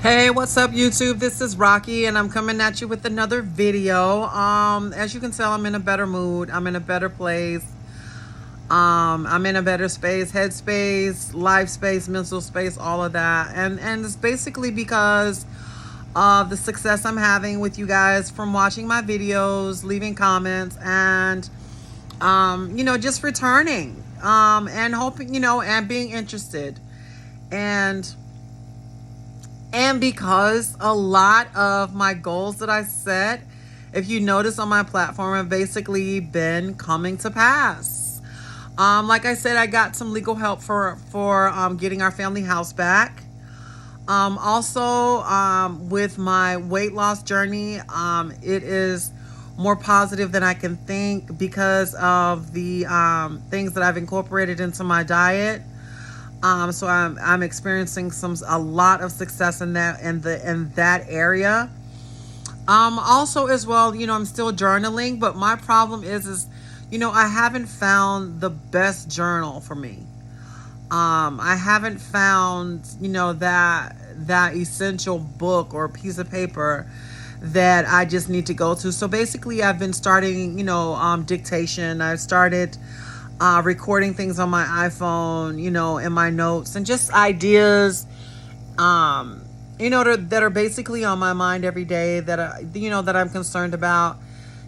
Hey, what's up, YouTube? This is Rocky, and I'm coming at you with another video. As you can tell, I'm in a better mood. I'm in a better place. I'm in a better space, head space, life space, mental space, all of that. And it's basically because of the success I'm having with you guys from watching my videos, leaving comments, and just returning. And hoping, and being interested. And because a lot of my goals that I set, if you notice on my platform, have basically been coming to pass. Like I said, I got some legal help for getting our family house back. Also, with my weight loss journey, it is more positive than I can think because of the things that I've incorporated into my diet. So I'm experiencing a lot of success in that area. Also as well, I'm still journaling, but my problem is I haven't found the best journal for me. I haven't found, that essential book or piece of paper that I just need to go to. So basically I've been starting, dictation. I've started recording things on my iPhone, in my notes, and just ideas, that are basically on my mind every day that I'm concerned about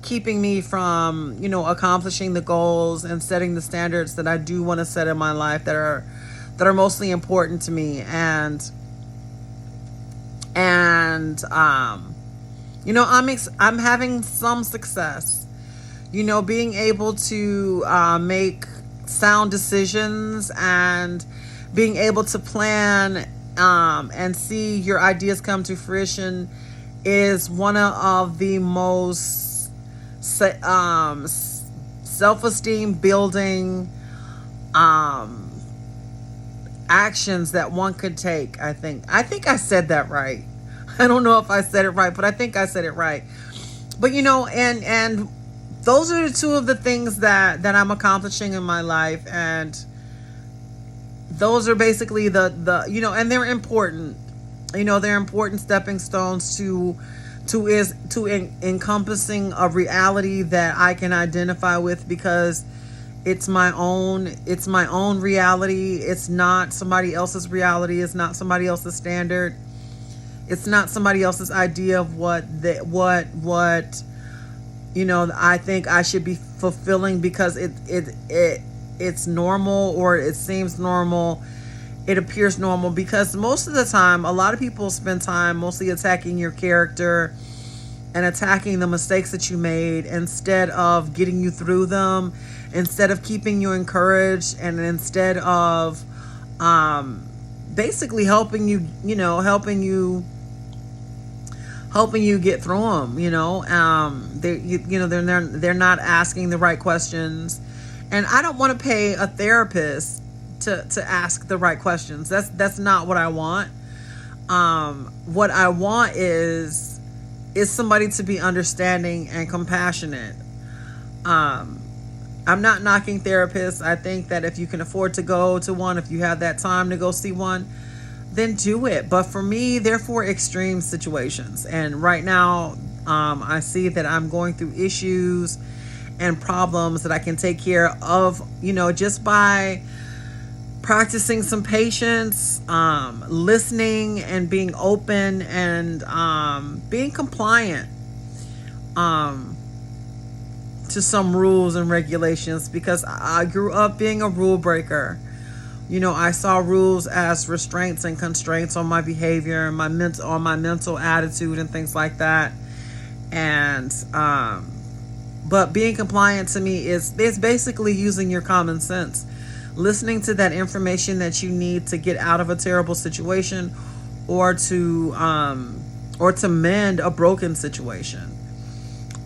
keeping me from, accomplishing the goals and setting the standards that I do want to set in my life that are mostly important to me. I'm having some success, being able to make sound decisions and being able to plan and see your ideas come to fruition is one of the most self-esteem building actions that one could take. I think I said that right. I don't know if I said it right, but I think I said it right. But and those are the two of the things that I'm accomplishing in my life, and those are basically the and they're important. They're important stepping stones to encompassing a reality that I can identify with, because it's my own reality. It's not somebody else's reality. It's not somebody else's standard. It's not somebody else's idea of what I think I should be fulfilling because it's normal, or it seems normal. It appears normal, because most of the time, a lot of people spend time mostly attacking your character and attacking the mistakes that you made instead of getting you through them, instead of keeping you encouraged, and instead of basically helping you get through them. They're not asking the right questions, and I don't want to pay a therapist to ask the right questions. That's not what I want. What I want is somebody to be understanding and compassionate. I'm not knocking therapists. I think that if you can afford to go to one, if you have that time to go see one, then do it. But for me, they're for extreme situations. And right now, I see that I'm going through issues and problems that I can take care of, just by practicing some patience, listening, and being open, and being compliant to some rules and regulations, because I grew up being a rule breaker. I saw rules as restraints and constraints on my behavior and on my mental attitude and things like that. And but being compliant to me is basically using your common sense, listening to that information that you need to get out of a terrible situation, or to mend a broken situation.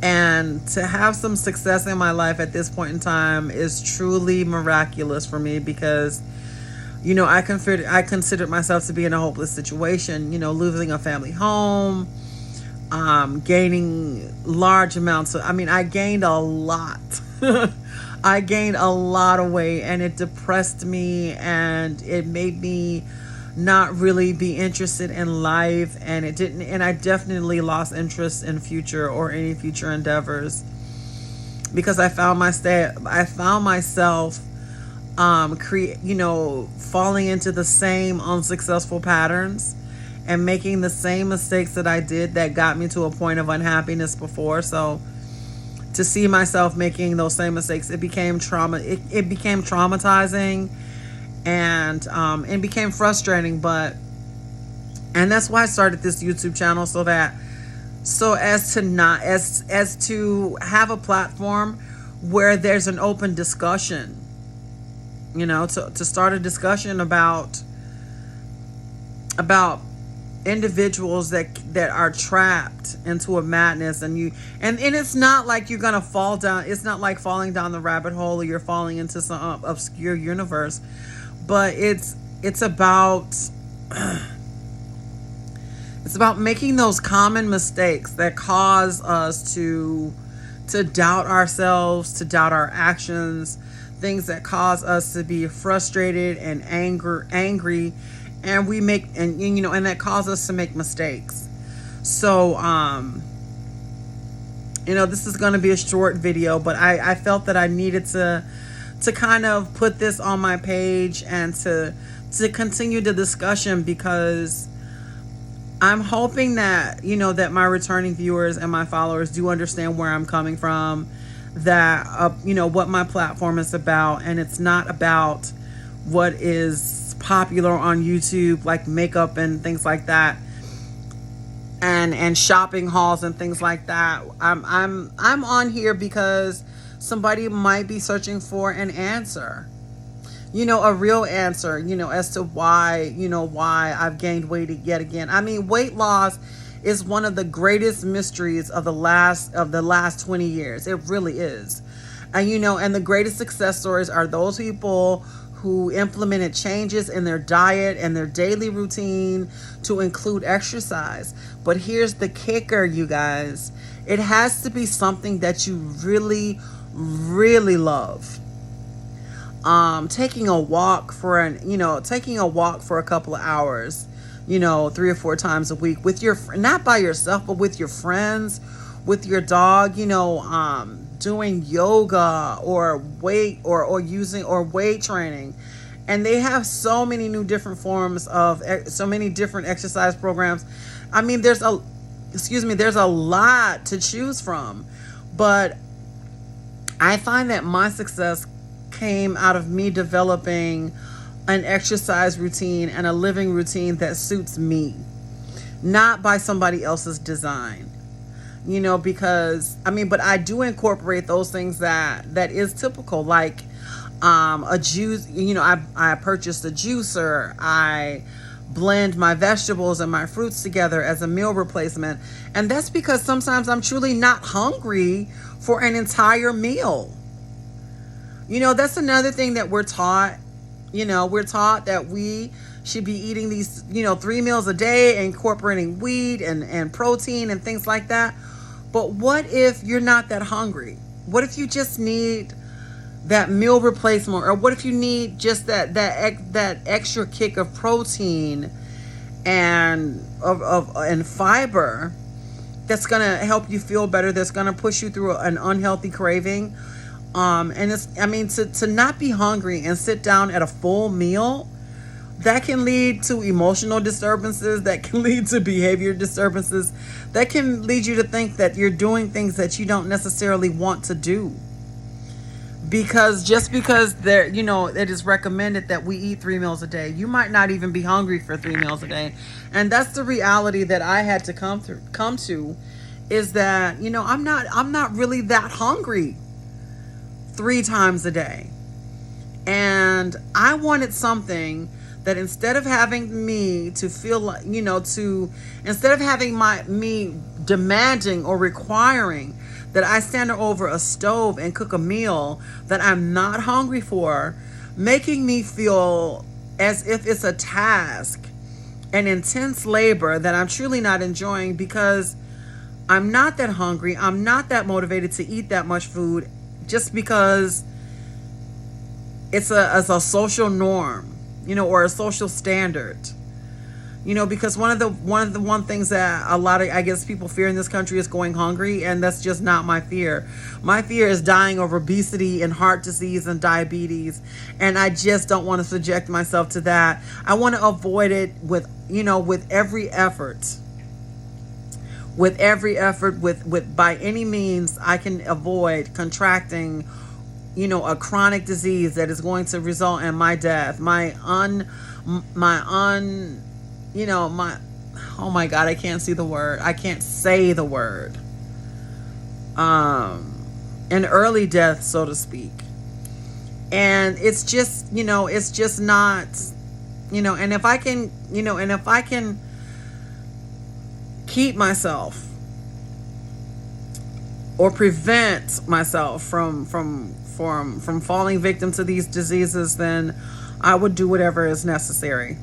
And to have some success in my life at this point in time is truly miraculous for me, because I considered myself to be in a hopeless situation, losing a family home, gaining large amounts of, I gained a lot. I gained a lot of weight, and it depressed me, and it made me not really be interested in life, and it didn't, and I definitely lost interest in future or any future endeavors, because I found myself falling into the same unsuccessful patterns and making the same mistakes that I did that got me to a point of unhappiness before. So to see myself making those same mistakes, it became it became traumatizing, and it became frustrating. And that's why I started this YouTube channel, so as to not as to have a platform where there's an open discussion, to start a discussion about individuals that are trapped into a madness, and it's not like you're gonna fall down. It's not like falling down the rabbit hole, or you're falling into some obscure universe, but it's about it's about making those common mistakes that cause us to doubt ourselves, to doubt our actions, things that cause us to be frustrated and angry, and and that cause us to make mistakes. So this is going to be a short video, but I felt that I needed to kind of put this on my page and to continue the discussion, because I'm hoping that that my returning viewers and my followers do understand where I'm coming from, that what my platform is about, and it's not about what is popular on YouTube, like makeup and things like that, and shopping hauls and things like that. I'm on here because somebody might be searching for an answer, a real answer, as to why I've gained weight yet again. I mean, weight loss is one of the greatest mysteries of the last 20 years. It really is. And the greatest success stories are those people who implemented changes in their diet and their daily routine to include exercise. But here's the kicker, you guys. It has to be something that you really, really love. Taking a walk for a couple of hours, 3 or 4 times a week with not by yourself, but with your friends, with your dog, doing yoga or weight or weight training. And they have so many new different forms of so many different exercise programs. I mean, there's a lot to choose from, but I find that my success came out of me developing an exercise routine and a living routine that suits me, not by somebody else's design. Because but I do incorporate those things that is typical, like a juice. I purchased a juicer. I blend my vegetables and my fruits together as a meal replacement, and that's because sometimes I'm truly not hungry for an entire meal. That's another thing that we're taught. We're taught that we should be eating these 3 meals a day, incorporating wheat and protein and things like that. But what if you're not that hungry? What if you just need that meal replacement, or what if you need just that extra kick of protein and fiber that's gonna help you feel better, that's gonna push you through an unhealthy craving? And to not be hungry and sit down at a full meal, that can lead to emotional disturbances, that can lead to behavior disturbances, that can lead you to think that you're doing things that you don't necessarily want to do. Because there, it is recommended that we eat 3 meals a day. You might not even be hungry for 3 meals a day. And that's the reality that I had to come to, is that, I'm not really that hungry 3 times a day. And I wanted something that instead of having me to feel like, instead of having me demanding or requiring that I stand over a stove and cook a meal that I'm not hungry for, making me feel as if it's a task, an intense labor that I'm truly not enjoying, because I'm not that hungry, I'm not that motivated to eat that much food, just because it's a social norm, or a social standard. Because one things that a lot of, I guess, people fear in this country is going hungry, and that's just not my fear. My fear is dying of obesity and heart disease and diabetes, and I just don't want to subject myself to that. I want to avoid it with every effort. With every effort, with by any means I can avoid contracting, a chronic disease that is going to result in my death, my oh my God, I can't see the word. I can't say the word. An early death, so to speak. And it's just, it's just not, and if I can keep myself or prevent myself from falling victim to these diseases, then I would do whatever is necessary.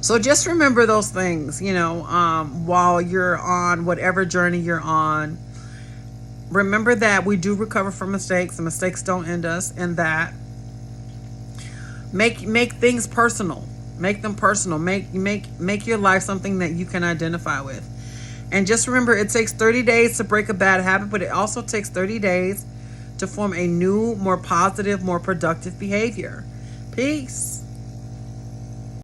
So just remember those things, while you're on whatever journey you're on. Remember that we do recover from mistakes, and mistakes don't end us, and that make things personal. Make them personal. Make your life something that you can identify with. And just remember, it takes 30 days to break a bad habit, but it also takes 30 days to form a new, more positive, more productive behavior. Peace.